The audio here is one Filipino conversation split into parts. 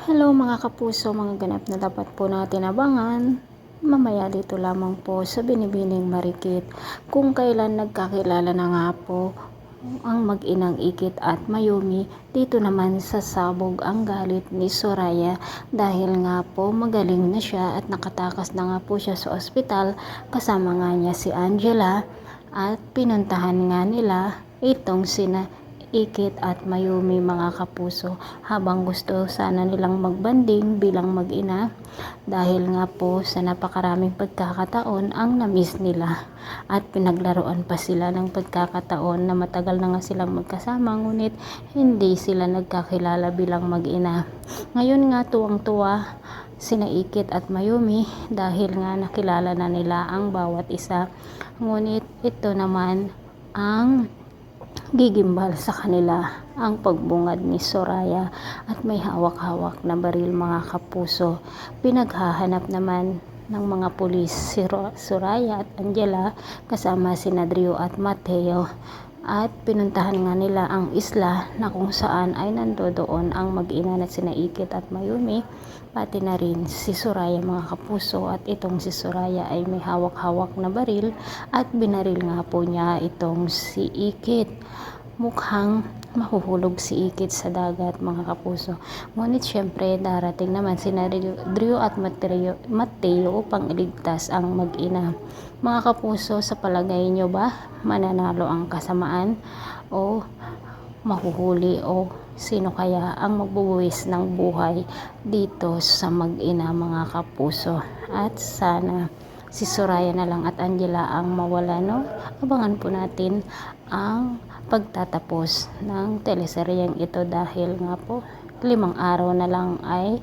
Hello mga kapuso, mga ganap na dapat po natin abangan. Mamaya dito lamang po sa Binibining Marikit kung kailan nagkakilala na nga po ang mag-inang Ikit at Mayumi. Dito naman sa sabog ang galit ni Soraya dahil nga po magaling na siya at nakatakas na nga po siya sa ospital kasama nga niya si Angela at pinuntahan nga nila itong sina Ikit at Mayumi mga kapuso habang gusto sana nilang magbanding bilang mag-ina dahil nga po sa napakaraming pagkakataon ang namiss nila at pinaglaruan pa sila ng pagkakataon na matagal na nga silang magkasama ngunit hindi sila nagkakilala bilang mag-ina. Ngayon nga tuwang-tuwa sina Ikit at Mayumi dahil nga nakilala na nila ang bawat isa, ngunit ito naman ang gigimbal sa kanila ang pagbungad ni Soraya at may hawak-hawak na baril mga kapuso. Pinaghahanap naman ng mga pulis si Soraya at Angela kasama si Nadrio at Mateo at pinuntahan nga nila ang isla na kung saan ay nandoon ang mag-ina na sina Ikit at Mayumi pati na rin si Soraya mga kapuso, at itong si Soraya ay may hawak-hawak na baril at binaril nga po niya itong si Ikit. Mukhang mahuhulog si Ikit sa dagat mga kapuso, ngunit syempre darating naman si Nadrio at Mateo upang iligtas ang mag-ina. Mga kapuso, sa palagay nyo ba mananalo ang kasamaan o mahuhuli, o sino kaya ang magbubuwis ng buhay dito sa mag-ina mga kapuso? At sana si Soraya na lang at Angela ang mawala, no? Abangan po natin ang pagtatapos ng teleseryeng ito dahil nga po 5 araw na lang ay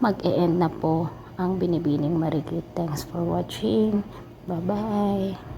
mag-e-end na po ang Binibining Marikit. Thanks for watching. Bye bye.